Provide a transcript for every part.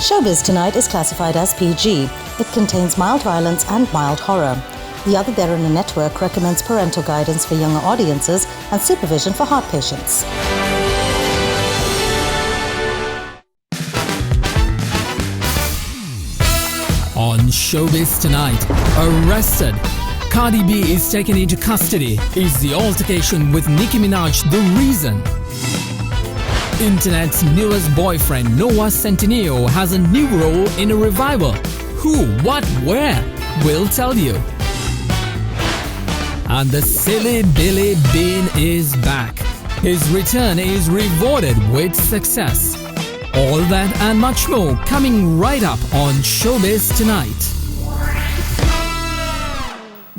Showbiz Tonight is classified as PG. It contains mild violence and mild horror. The other They're in a Network recommends parental guidance for younger audiences and supervision for heart patients. On Showbiz Tonight, arrested. Cardi B is taken into custody. Is the altercation with Nicki Minaj the reason? Internet's newest boyfriend Noah Centineo has a new role in a revival. Who, what, where? We'll tell you. And the silly Billy Bean is back. His return is rewarded with success. All that and much more coming right up on Showbiz Tonight.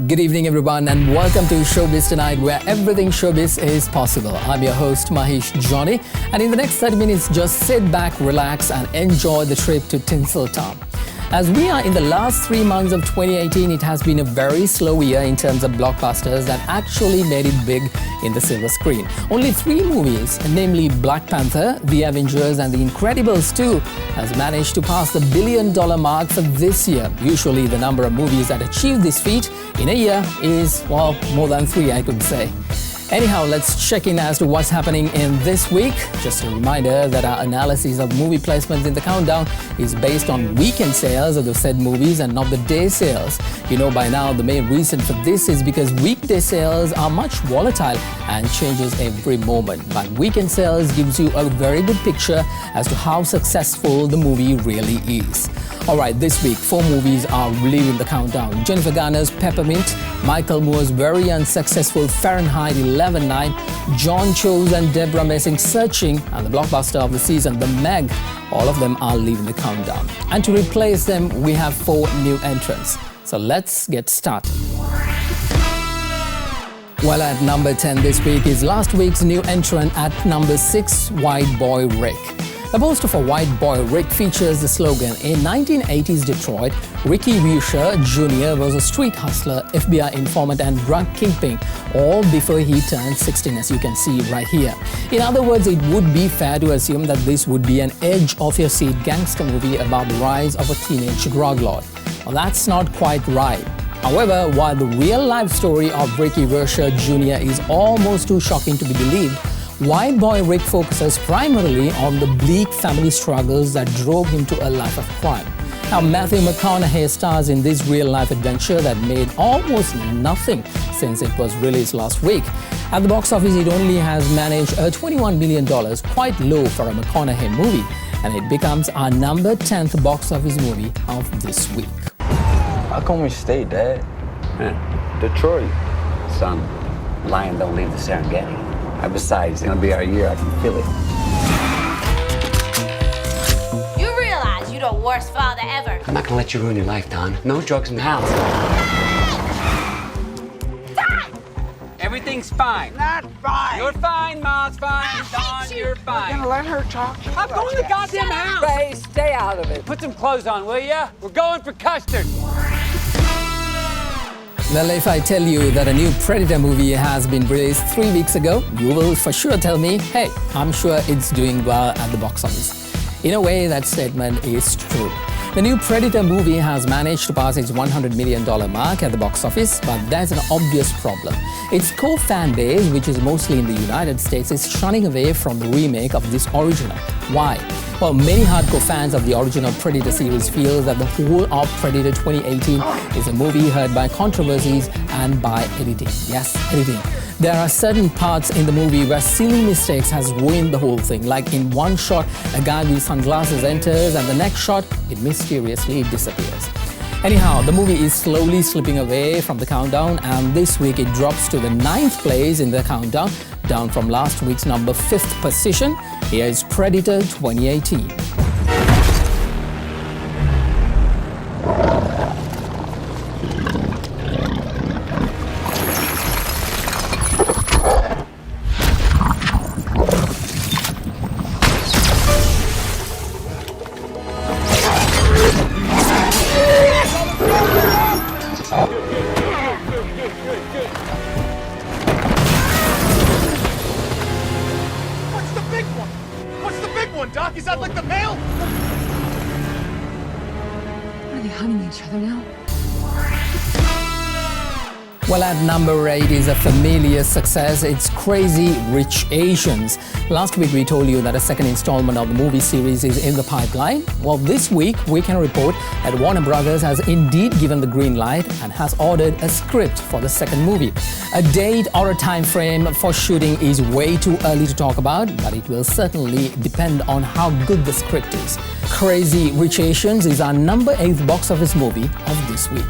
Good evening everyone and welcome to Showbiz Tonight, where everything showbiz is possible. I'm your host Mahieash Johnney, and in the next 30 minutes just sit back, relax and enjoy the trip to Tinseltown. As we are in the last 3 months of 2018, it has been a very slow year in terms of blockbusters that actually made it big in the silver screen. Only 3 movies, namely Black Panther, The Avengers and The Incredibles 2, has managed to pass the $1 billion mark for this year. Usually the number of movies that achieve this feat in a year is, well, more than 3, I could say. Anyhow, let's check in as to what's happening in this week. Just a reminder that our analysis of movie placements in the countdown is based on weekend sales of the said movies and not the day sales. You know by now the main reason for this is because weekday sales are much volatile and changes every moment. But weekend sales gives you a very good picture as to how successful the movie really is. Alright, this week 4 movies are leaving the countdown. Jennifer Garner's Peppermint, Michael Moore's very unsuccessful Fahrenheit 11/9, John Cho's and Deborah Messing's Searching, and the blockbuster of the season, The Meg. All of them are leaving the countdown. And to replace them, we have 4 new entrants. So let's get started. Well, at number 10 this week is last week's new entrant at number 6, White Boy Rick. The poster for White Boy Rick features the slogan, in 1980s Detroit, Ricky Mahieash Jr. was a street hustler, FBI informant and drug kingpin, all before he turned 16, as you can see right here. In other words, it would be fair to assume that this would be an edge-of-your-seat gangster movie about the rise of a teenage drug lord. Well, that's not quite right. However, while the real-life story of Ricky Mahieash Jr. is almost too shocking to be believed, White Boy Rick focuses primarily on the bleak family struggles that drove him to a life of crime. Now, Matthew McConaughey stars in this real-life adventure that made almost nothing since it was released last week. At the box office, it only has managed $21 million, quite low for a McConaughey movie, and it becomes our number 10th box office movie of this week. How come we stayed, Dad? Detroit. Son, lion don't leave the Serengeti. And besides, it's gonna be our year, I can feel it. You realize you're the worst father ever. I'm not gonna let you ruin your life, Don. No drugs in the house. Stop! Everything's fine. Not fine. You're fine, Mom's fine. Don, you're I'm fine. gonna let her talk to you I'm about going to the that. goddamn house. Ray, stay out of it. Put some clothes on, will ya? We're going for custard. Well, if I tell you that a new Predator movie has been released 3 weeks ago, you will for sure tell me, hey, I'm sure it's doing well at the box office. In a way, that statement is true. The new Predator movie has managed to pass its $100 million mark at the box office, but there's an obvious problem. Its core fan base, which is mostly in the United States, is shunning away from the remake of this original. Why? Well, many hardcore fans of the original Predator series feel that the whole of Predator 2018 is a movie hurt by controversies and by editing. Yes, editing. There are certain parts in the movie where silly mistakes has ruined the whole thing. Like in one shot, a guy with sunglasses enters, and the next shot, it mysteriously disappears. Anyhow, the movie is slowly slipping away from the countdown, and this week it drops to the 9th place in the countdown, down from last week's number 5th position. Here is Predator 2018. Doc, is that like the man? Are they hunting each other now? Well, at number 8 is a familiar success. It's Crazy Rich Asians. Last week we told you that a second installment of the movie series is in the pipeline. Well, this week we can report that Warner Brothers has indeed given the green light and has ordered a script for the second movie. A date or a time frame for shooting is way too early to talk about, but it will certainly depend on how good the script is. Crazy Rich Asians is our number 8 box office movie of this week.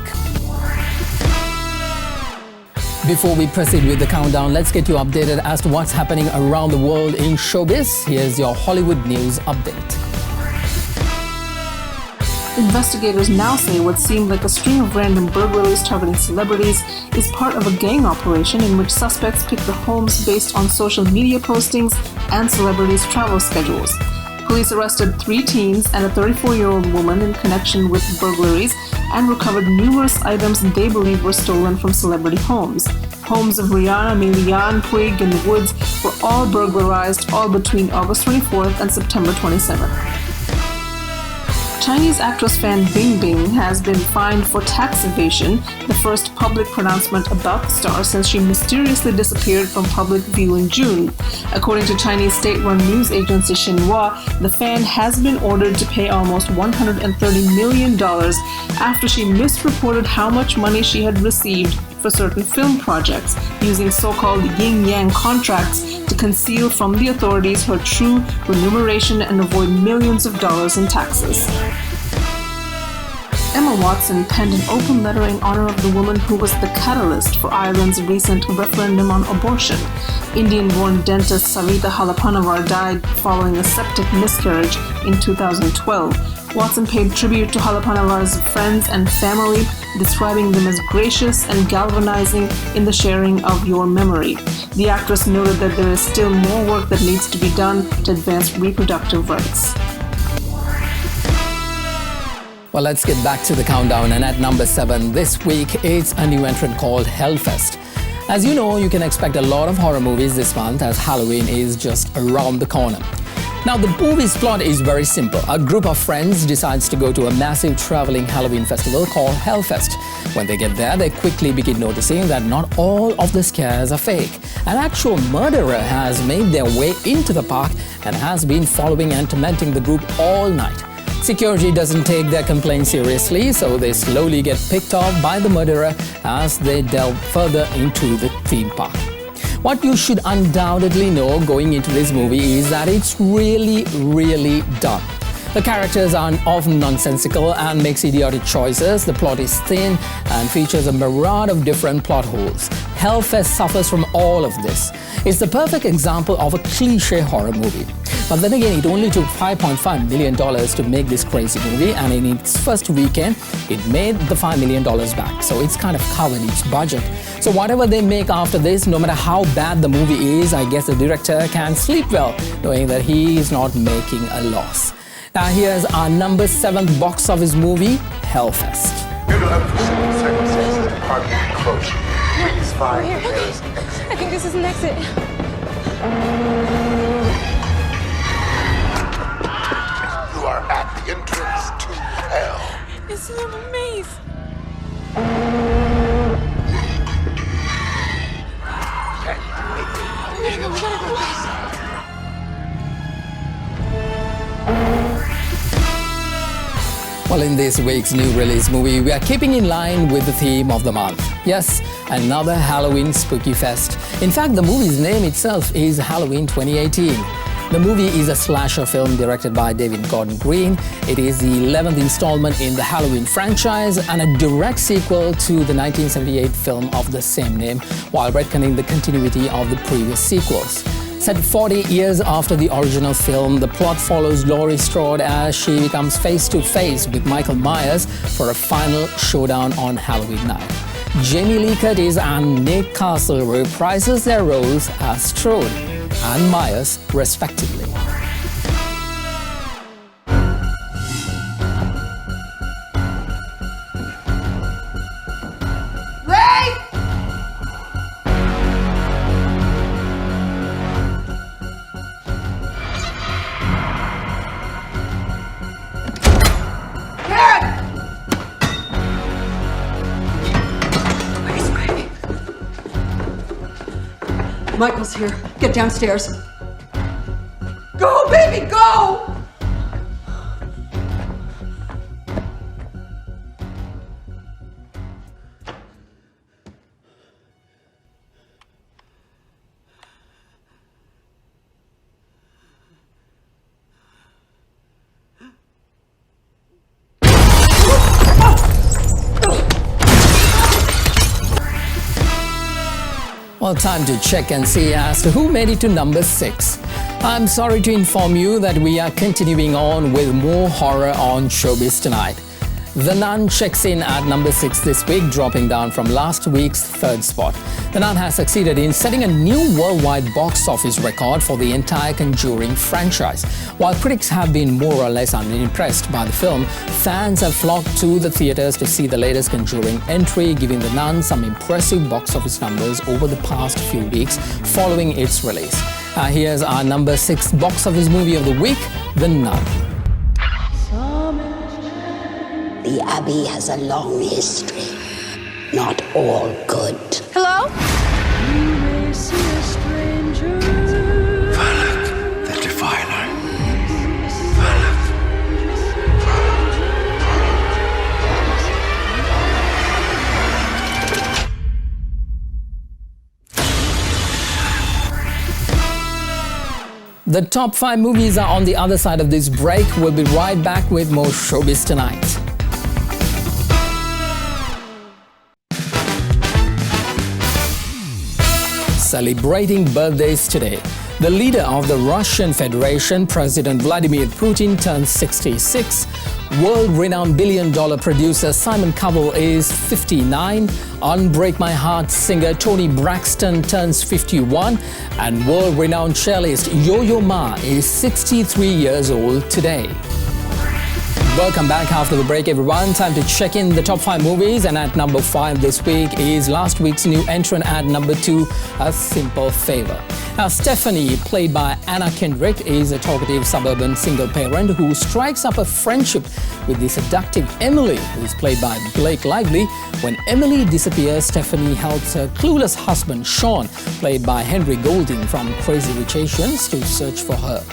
Before we proceed with the countdown, let's get you updated as to what's happening around the world in showbiz. Here's your Hollywood news update. Investigators now say what seemed like a string of random burglaries targeting celebrities is part of a gang operation in which suspects pick the homes based on social media postings and celebrities' travel schedules. Police arrested 3 teens and a 34-year-old woman in connection with burglaries and recovered numerous items they believe were stolen from celebrity homes. Homes of Rihanna, Mahieash, Puig, and the Woods were all burglarized, all between August 24th and September 27th. Chinese actress Fan Bingbing has been fined for tax evasion, the first public pronouncement about the star since she mysteriously disappeared from public view in June. According to Chinese state-run news agency Xinhua, the fan has been ordered to pay almost $130 million after she misreported how much money she had received for certain film projects, using so-called yin-yang contracts to conceal from the authorities her true remuneration and avoid millions of dollars in taxes. Emma Watson penned an open letter in honor of the woman who was the catalyst for Ireland's recent referendum on abortion. Indian-born dentist Savita Halappanavar died following a septic miscarriage in 2012. Watson paid tribute to Halappanavar's friends and family, describing them as gracious and galvanizing in the sharing of your memory. The actress noted that there is still more work that needs to be done to advance reproductive rights. Well, let's get back to the countdown, and at number 7 this week, it's a new entrant called Hellfest. As you know, you can expect a lot of horror movies this month as Halloween is just around the corner. Now, the movie's plot is very simple. A group of friends decides to go to a massive traveling Halloween festival called Hellfest. When they get there, they quickly begin noticing that not all of the scares are fake. An actual murderer has made their way into the park and has been following and tormenting the group all night. Security doesn't take their complaints seriously, so they slowly get picked off by the murderer as they delve further into the theme park. What you should undoubtedly know going into this movie is that it's really, really dumb. The characters are often nonsensical and makes idiotic choices. The plot is thin and features a myriad of different plot holes. Hellfest suffers from all of this. It's the perfect example of a cliche horror movie. But then again, it only took $5.5 million to make this crazy movie, and in its first weekend, it made the $5 million back. So it's kind of covered its budget. So whatever they make after this, no matter how bad the movie is, I guess the director can sleep well, knowing that he is not making a loss. Now here's our number 7 box office movie, Hellfest. Due to unforeseen circumstances and parking enclosure, please find the nearest exit. I think this is an exit. You are at the entrance to hell. It's a little maze. We gotta go. Well, in this week's new release movie, we are keeping in line with the theme of the month. Yes, another Halloween spooky fest. In fact, the movie's name itself is Halloween 2018. The movie is a slasher film directed by David Gordon Green. It is the 11th installment in the Halloween franchise and a direct sequel to the 1978 film of the same name, while retconning the continuity of the previous sequels. Set 40 years after the original film, the plot follows Laurie Strode as she comes face-to-face with Michael Myers for a final showdown on Halloween night. Jamie Lee Curtis and Nick Castle reprises their roles as Strode and Myers, respectively. Michael's here. Get downstairs. Go, baby, go! Well, time to check and see as to who made it to number 6. I'm sorry to inform you that we are continuing on with more horror on Showbiz Tonight. The Nun checks in at number 6 this week, dropping down from last week's 3rd spot. The Nun has succeeded in setting a new worldwide box office record for the entire Conjuring franchise. While critics have been more or less unimpressed by the film, fans have flocked to the theatres to see the latest Conjuring entry, giving The Nun some impressive box office numbers over the past few weeks following its release. Here's our number 6 box office movie of the week, The Nun. The Abbey has a long history. Not all good. Hello? Valak, the Defiler. The top 5 movies are on the other side of this break. We'll be right back with more Showbiz Tonight. Celebrating birthdays today. The leader of the Russian Federation, President Vladimir Putin, turns 66. World-renowned billion-dollar producer Simon Cowell is 59. Unbreak My Heart singer Toni Braxton turns 51. And world-renowned cellist Yo-Yo Ma is 63 years old today. Welcome back after the break, everyone. Time to check in the top 5 movies, and at number 5 this week is last week's new entrant at number 2, A Simple Favor. Now, Stephanie, played by Anna Kendrick, is a talkative suburban single parent who strikes up a friendship with the seductive Emily, who is played by Blake Lively. When Emily disappears, Stephanie helps her clueless husband, Sean, played by Henry Golding from Crazy Rich Asians, to search for her.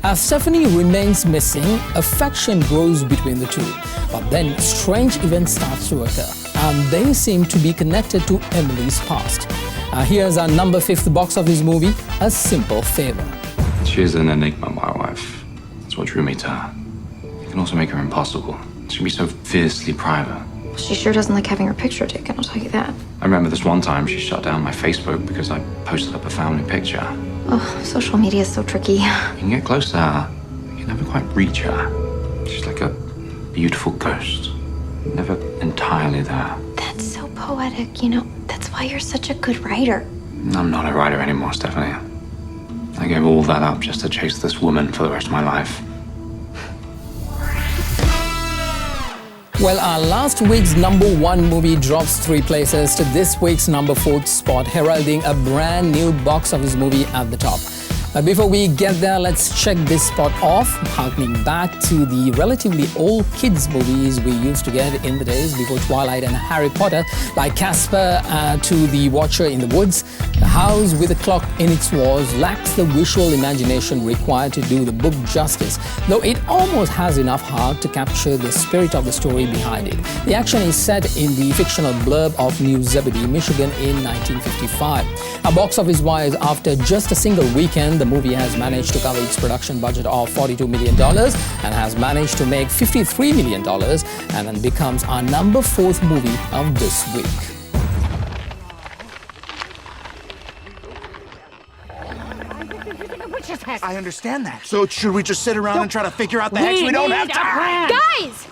As Stephanie remains missing, affection grows between the two. But then strange events start to occur, and they seem to be connected to Emily's past. Here's our number 5th box office movie, A Simple Favor. She is an enigma, my wife. That's what drew me to her. You can also make her impossible. She can be so fiercely private. She sure doesn't like having her picture taken, I'll tell you that. I remember this one time she shut down my Facebook because I posted up a family picture. Oh, social media is so tricky. You can get close to her, but you never quite reach her. She's like a beautiful ghost, never entirely there. That's so poetic, you know. That's why you're such a good writer. I'm not a writer anymore, Stephanie. I gave all that up just to chase this woman for the rest of my life. Well, our last week's number 1 movie drops 3 places to this week's number 4th spot, heralding a brand new box office movie at the top. But before we get there, let's check this spot off, harkening back to the relatively old kids' movies we used to get in the days before Twilight and Harry Potter, like Casper to The Watcher in the Woods. The House with a Clock in Its Walls lacks the visual imagination required to do the book justice, though it almost has enough heart to capture the spirit of the story behind it. The action is set in the fictional blurb of New Zebedee, Michigan in 1955. Now, box office-wise, after just a single weekend, the movie has managed to cover its production budget of $42 million and has managed to make $53 million, and then becomes our number 4th movie of this week. I understand that. So should we just sit around and try to figure out the hex? We don't have time! Guys!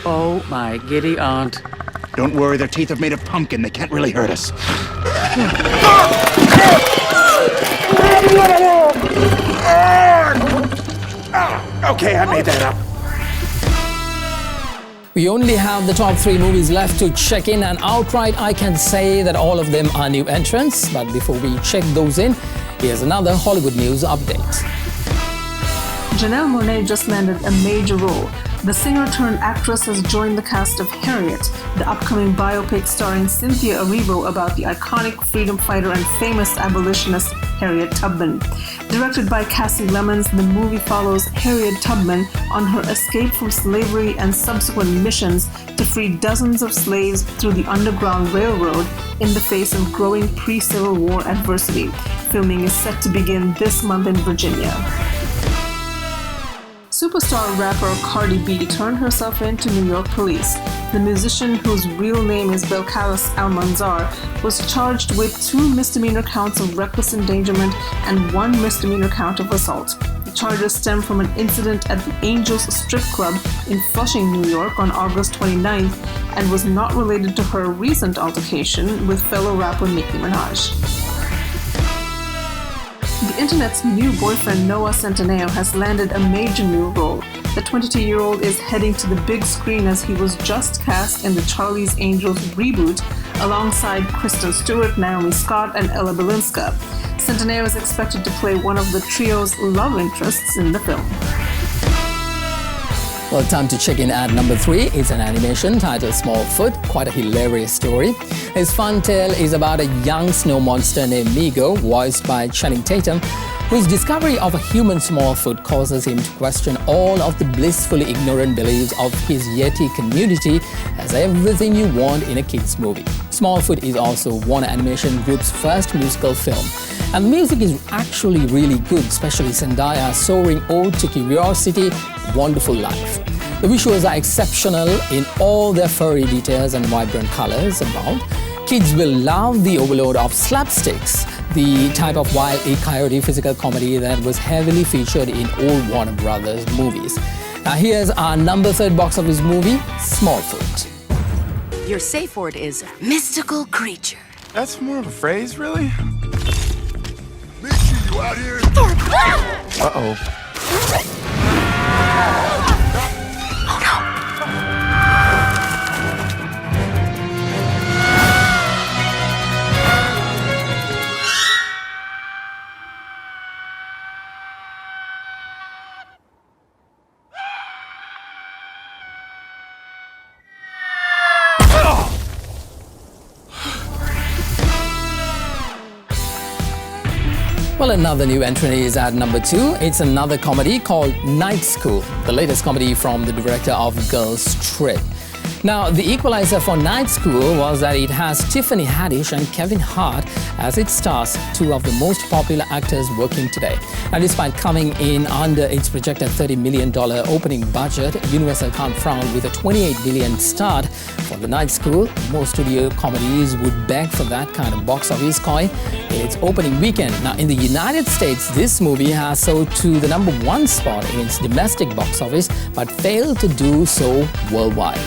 Oh, my giddy aunt. Don't worry, their teeth are made of pumpkin. They can't really hurt us. Okay, I made that up. We only have the top 3 movies left to check in, and outright I can say that all of them are new entrants. But before we check those in, here's another Hollywood news update. Janelle Monáe just landed a major role. The singer-turned-actress has joined the cast of Harriet, the upcoming biopic starring Cynthia Erivo about the iconic freedom fighter and famous abolitionist Harriet Tubman. Directed by Cassie Lemons, the movie follows Harriet Tubman on her escape from slavery and subsequent missions to free dozens of slaves through the Underground Railroad in the face of growing pre-Civil War adversity. Filming is set to begin this month in Virginia. Superstar rapper Cardi B turned herself in to New York police. The musician, whose real name is Belcalis Almanzar, was charged with 2 misdemeanor counts of reckless endangerment and 1 misdemeanor count of assault. The charges stem from an incident at the Angels Strip Club in Flushing, New York on August 29th and was not related to her recent altercation with fellow rapper Nicki Minaj. The internet's new boyfriend Noah Centineo has landed a major new role. The 22-year-old is heading to the big screen as he was just cast in the Charlie's Angels reboot alongside Kristen Stewart, Naomi Scott, and Ella Balinska. Centineo is expected to play one of the trio's love interests in the film. Well, time to check in at number 3. It's an animation titled Smallfoot, quite a hilarious story. His fun tale is about a young snow monster named Migo, voiced by Channing Tatum, whose discovery of a human Smallfoot causes him to question all of the blissfully ignorant beliefs of his Yeti community as everything you want in a kids' movie. Smallfoot is also Warner Animation Group's first musical film. And the music is actually really good, especially Zendaya's soaring ode to curiosity, wonderful life. The visuals are exceptional in all their furry details and vibrant colors abound. Kids will love the overload of slapsticks, the type of Wile E. Coyote physical comedy that was heavily featured in old Warner Brothers movies. Now here's our number 3 box office movie, Smallfoot. Your safe word is mystical creature. That's more of a phrase, really? You out here? Uh-oh. Well, another new entry is at number 2. It's another comedy called Night School, the latest comedy from the director of Girls Trip. Now, the equalizer for Night School was that it has Tiffany Haddish and Kevin Hart as its stars, 2 of the most popular actors working today. And despite coming in under its projected $30 million opening budget, Universal can't frown with a $28 million start for the Night School. Most studio comedies would beg for that kind of box office coin in its opening weekend. Now, in the United States, this movie has soared to the number 1 spot in its domestic box office, but failed to do so worldwide.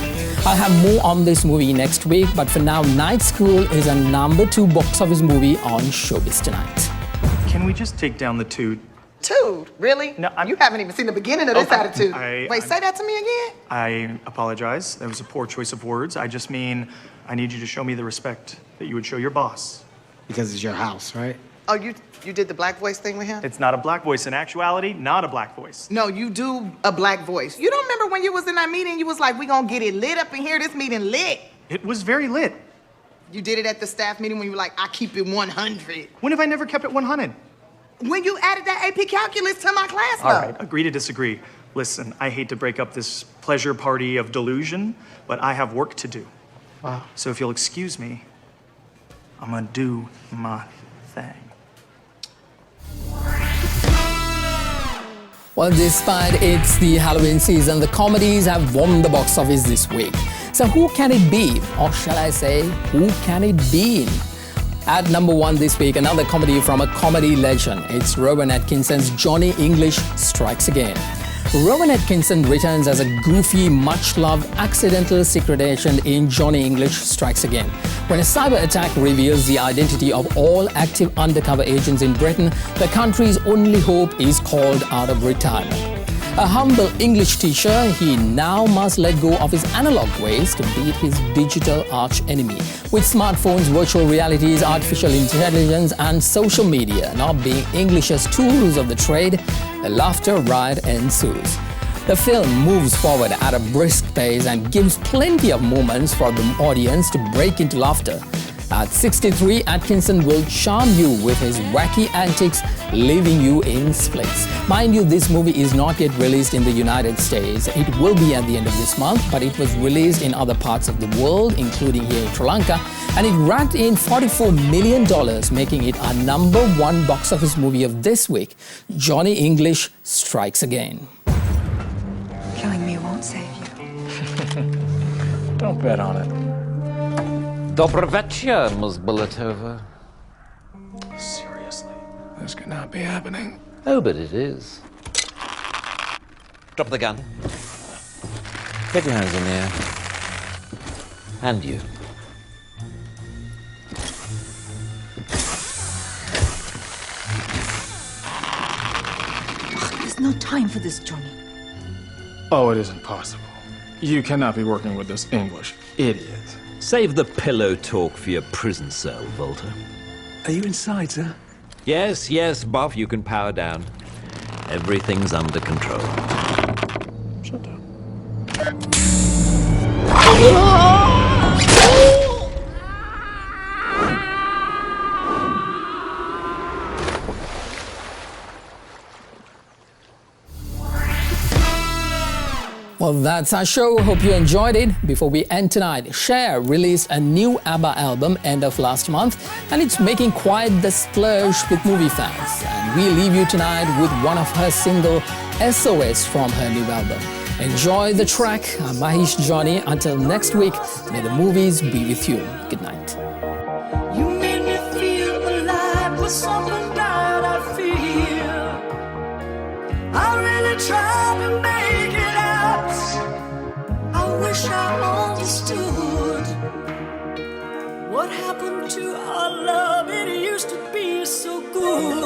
I'll have more on this movie next week, but for now, Night School is a number 2 box office movie on Showbiz Tonight. Can we just take down the toot? Toot? Really? No, you haven't even seen the beginning of this attitude. Wait, say that to me again? I apologize. That was a poor choice of words. I just mean I need you to show me the respect that you would show your boss. Because it's your house, right? Oh, you did the black voice thing with him? It's not a black voice. In actuality, not a black voice. No, you do a black voice. You don't remember when you was in that meeting, you was like, we gonna get it lit up in here, this meeting lit. It was very lit. You did it at the staff meeting when you were like, I keep it 100. When have I never kept it 100? When you added that AP calculus to my class, All right, agree to disagree. Listen, I hate to break up this pleasure party of delusion, but I have work to do. Wow. So if you'll excuse me, I'm gonna do my thing. Well, despite it's the Halloween season, the comedies have won the box office this week. So who can it be? Or shall I say, who can it be? At number 1 this week, another comedy from a comedy legend. It's Rowan Atkinson's Johnny English Strikes Again. Rowan Atkinson returns as a goofy, much-loved, accidental secret agent in Johnny English Strikes Again. When a cyber attack reveals the identity of all active undercover agents in Britain, the country's only hope is called out of retirement. A humble English teacher, he now must let go of his analog ways to beat his digital arch-enemy. With smartphones, virtual realities, artificial intelligence, and social media now being English's tools of the trade, a laughter riot ensues. The film moves forward at a brisk pace and gives plenty of moments for the audience to break into laughter. At 63, Atkinson will charm you with his wacky antics, leaving you in splits. Mind you, this movie is not yet released in the United States. It will be at the end of this month, but it was released in other parts of the world, including here in Sri Lanka, and it racked in $44 million, making it our #1 box office movie of this week. Johnny English strikes again. Killing me won't save you. Don't bet on it. Добрый вечер, Ms. Bulletova. Seriously, this could not be happening. Oh, but it is. Drop the gun. Get your hands in the air. And you. There's no time for this, Johnny. Oh, it isn't possible. You cannot be working with this English idiot. Save the pillow talk for your prison cell, Volta. Are you inside, sir? Yes, yes, Boff, you can power down. Everything's under control. Shut up. Well, that's our show. Hope you enjoyed it. Before we end tonight, Cher released a new ABBA album end of last month, and it's making quite the splurge with movie fans. And we leave you tonight with one of her single, SOS, from her new album. Enjoy the track. I'm Mahieash Johnney. Until next week, may the movies be with you. Good night. You made me feel alive with something that I feel. I really tried to make it out. I wish I understood what happened to our love. It used to be so good.